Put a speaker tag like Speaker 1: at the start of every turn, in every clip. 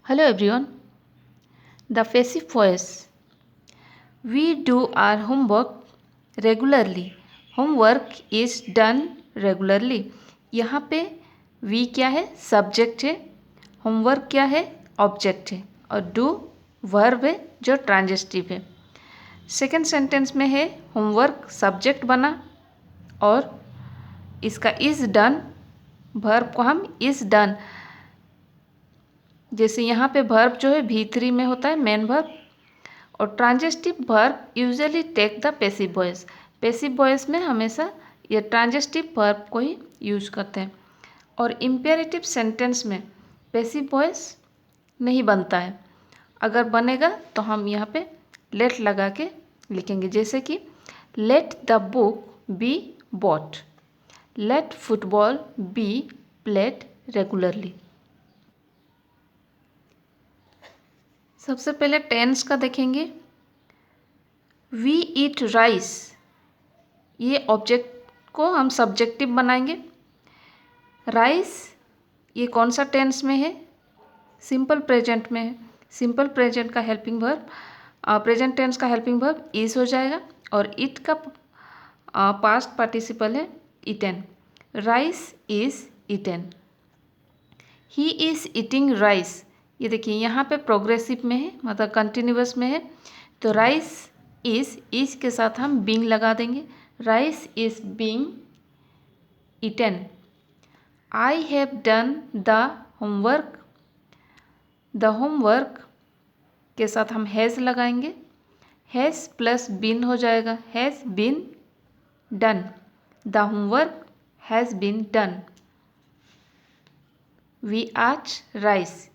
Speaker 1: Hello everyone. The passive voice. We do our homework regularly. Homework is done regularly. यहाँ पे we क्या है? Subject है. Homework क्या है? ऑब्जेक्ट है. और डू वर्ब है जो ट्रांजिटिव है. सेकेंड सेंटेंस में है होमवर्क सब्जेक्ट बना और इसका इज़ डन. वर्ब को हम इज़ डन, जैसे यहाँ पे वर्ब जो है V3 में होता है मेन वर्ब, और transitive verb usually take the passive voice. Passive voice में हमेशा ये ट्रांजिटिव वर्ब को ही यूज करते हैं. और इम्पेरेटिव सेंटेंस में पैसिव वॉइस नहीं बनता है. अगर बनेगा तो हम यहाँ पे लेट लगा के लिखेंगे, जैसे कि let the book be bought, let football be played regularly. सबसे पहले टेंस का देखेंगे. वी ईट राइस, ये ऑब्जेक्ट को हम सब्जेक्टिव बनाएंगे. राइस ये कौन सा टेंस में है? सिंपल प्रेजेंट में है. सिंपल प्रेजेंट का हेल्पिंग वर्ब, प्रेजेंट टेंस का हेल्पिंग वर्ब इज हो जाएगा, और इट का पास्ट पार्टिसिपल है eaten. Rice is eaten. He is eating rice, ये देखिए यहाँ पे प्रोग्रेसिव में है, मतलब कंटिन्यूअस में है. तो राइस इज के साथ हम बीइंग लगा देंगे. Rice is being eaten. I have done the homework, the homework के साथ हम हैज़ लगाएंगे. हैज़ प्लस बीन हो जाएगा, has been done. The homework has been done. We ate rice,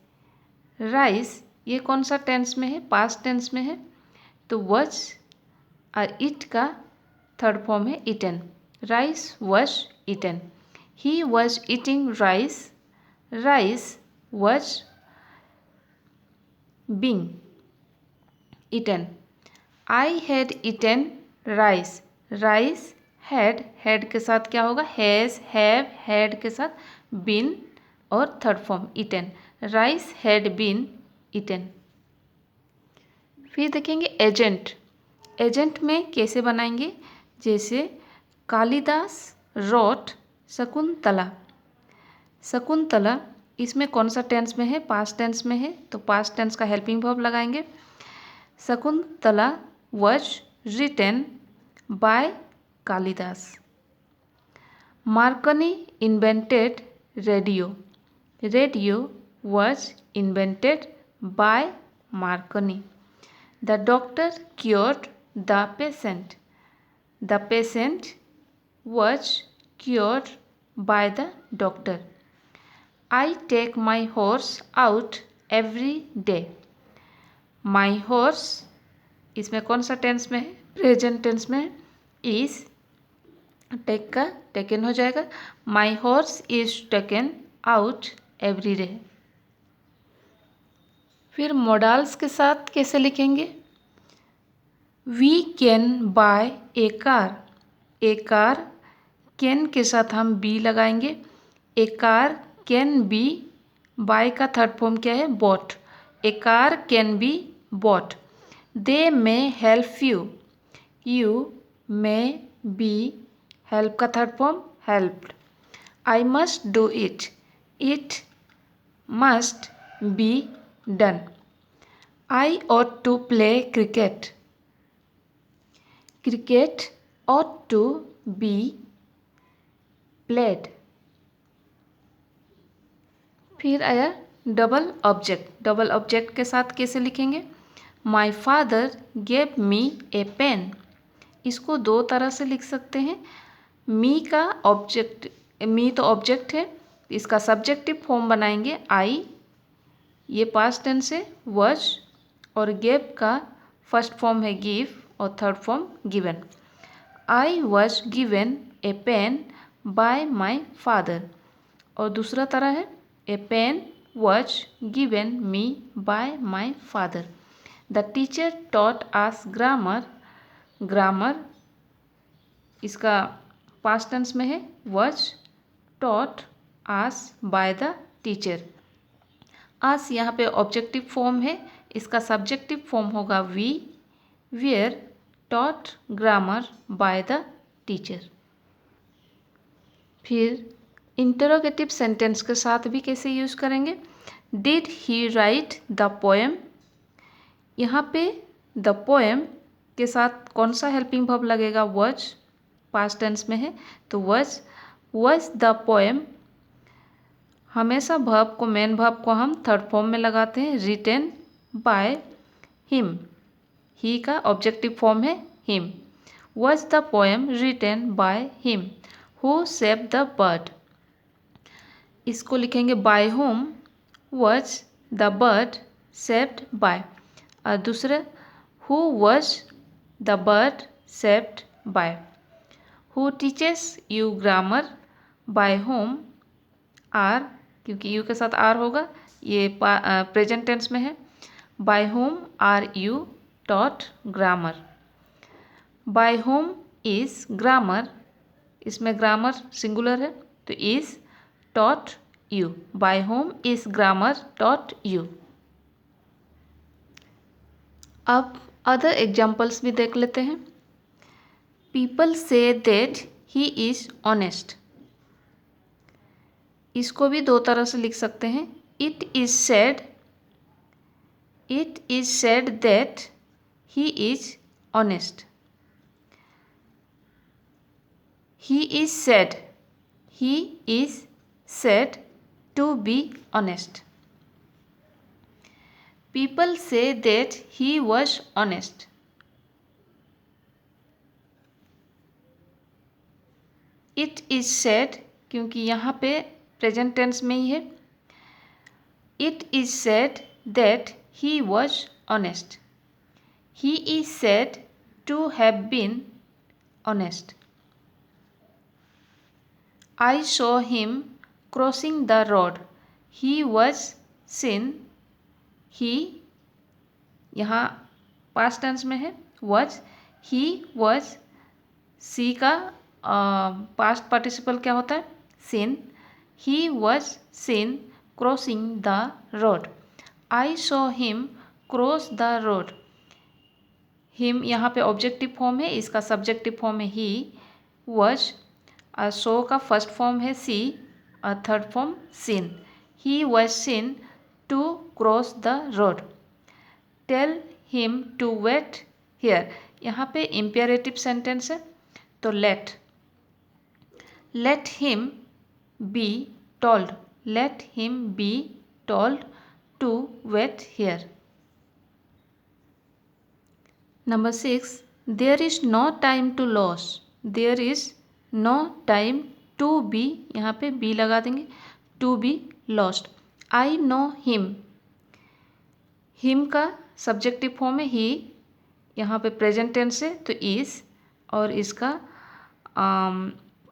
Speaker 1: rice ये कौन सा टेंस में है? पास्ट टेंस में है. तो वॉज और इट का थर्ड फॉर्म है eaten. Rice was eaten. He was eating rice, rice was being eaten. I had eaten rice, rice had के साथ क्या होगा? हैज़, हैव, हैड के साथ बीन और third form eaten. Rice had been eaten. फिर देखेंगे एजेंट. एजेंट में कैसे बनाएंगे? जैसे कालिदास रोट शकुंतला. शकुंतला इसमें कौन सा टेंस में है? पास्ट टेंस में है, तो पास्ट टेंस का हेल्पिंग वर्ब लगाएंगे. Shakuntala was written by Kalidas. Marconi invented radio, radio was invented by Marconi. The doctor cured the patient. The patient was cured by the doctor. I take my horse out every day. My horse इसमें कौन सा tense में है? Present tense में. Is take का taken हो जाएगा. My horse is taken out every day. फिर मॉडल्स के साथ कैसे लिखेंगे? We can buy a car. A car can के साथ हम बी लगाएंगे. A car can be, buy का थर्ड फॉर्म क्या है? Bought. A car can be bought. They may help you, you may be, help का third form helped. I must do it, it must be done. I ought to play cricket. Cricket ought to be played. फिर आया double object. Double object के साथ कैसे लिखेंगे? My father gave me a pen. इसको दो तरह से लिख सकते हैं. मी का ऑब्जेक्ट, मी तो ऑब्जेक्ट है, इसका सब्जेक्टिव फॉर्म बनाएंगे आई, ये पास्ट टेंस है वॉज, और गेव का फर्स्ट फॉर्म है गिव और third form given. I was given a pen by my father. और दूसरा तरह है a pen was given me by my father. The teacher taught us grammar. Grammar इसका पास्ट टेंस में है was taught us by the teacher. Us यहाँ पे objective form है, इसका सब्जेक्टिव फॉर्म होगा we were taught grammar bye the teacher. फिर interrogative sentence के साथ भी कैसे यूज़ करेंगे। Did he right the poem. यहाँ पे द पोएम के साथ कौन सा हेल्पिंग वर्ब लगेगा, वॉज, पास्ट टेंस में है तो वॉज द पोएम। हमेशा वर्ब को, मेन वर्ब को हम थर्ड फॉर्म में लगाते हैं। रिटेन बाय हिम, ही का ऑब्जेक्टिव फॉर्म है him. Was the poem written by him. Who saved the bird, इसको लिखेंगे by whom was the bird saved by. और दूसरे who was the bird saved by. Who teaches you grammar by whom are, क्योंकि you के साथ are होगा, ये present tense में है। By whom are you taught grammar. By whom is grammar, इसमें ग्रामर सिंगुलर है तो is taught you. By whom is grammar taught you. अब अदर एग्जाम्पल्स भी देख लेते हैं। People say that he is honest, इसको भी दो तरह से लिख सकते हैं। It is said that he is honest. He is said to be honest. People say that he was honest. It is said, क्योंकि यहाँ पे प्रेजेंट टेंस में ही है। It is said that he was honest. He is said to have been honest. I saw him crossing the road. He was seen, ही यहाँ past tense में है was, he was, सी का past participle क्या होता है, seen. He was seen crossing the road. I saw him cross the road. Him यहाँ पे objective form है, इसका सब्जेक्टिव फॉर्म है ही। वॉज, सो का फर्स्ट फॉर्म है सी और third form seen. He was seen to cross the road. Tell him to wait here, यहाँ पे इम्पेरेटिव सेंटेंस है तो let him be told, let him be told to wait here. Number 6, there is no time to lose. There is no time to be, यहाँ पे be लगा देंगे, to be lost. I know him, him का subjective form है he, यहाँ पे present tense है तो इज, और इसका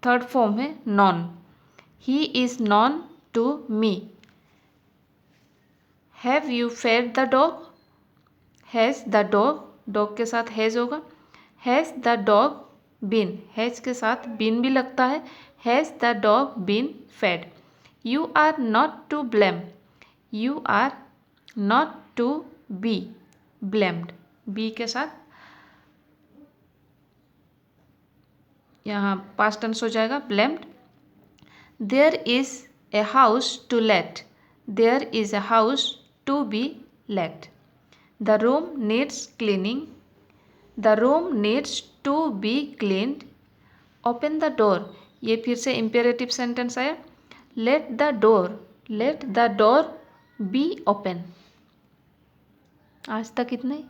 Speaker 1: थर्ड फॉर्म है known. He is known to me. Have you fed the dog, has the dog, dog के साथ हैज़ होगा। Has the dog been, has के साथ बीन भी लगता है। Has the dog been fed. You are not to blame, you are not to be blamed, be के साथ यहाँ पास्ट टेंस हो जाएगा blamed. There is a house to let, there is a house to be let. The room needs cleaning, the room needs to be cleaned. Open the door, ये फिर से imperative sentence आया। Let the door be open. आज तक इतना ही।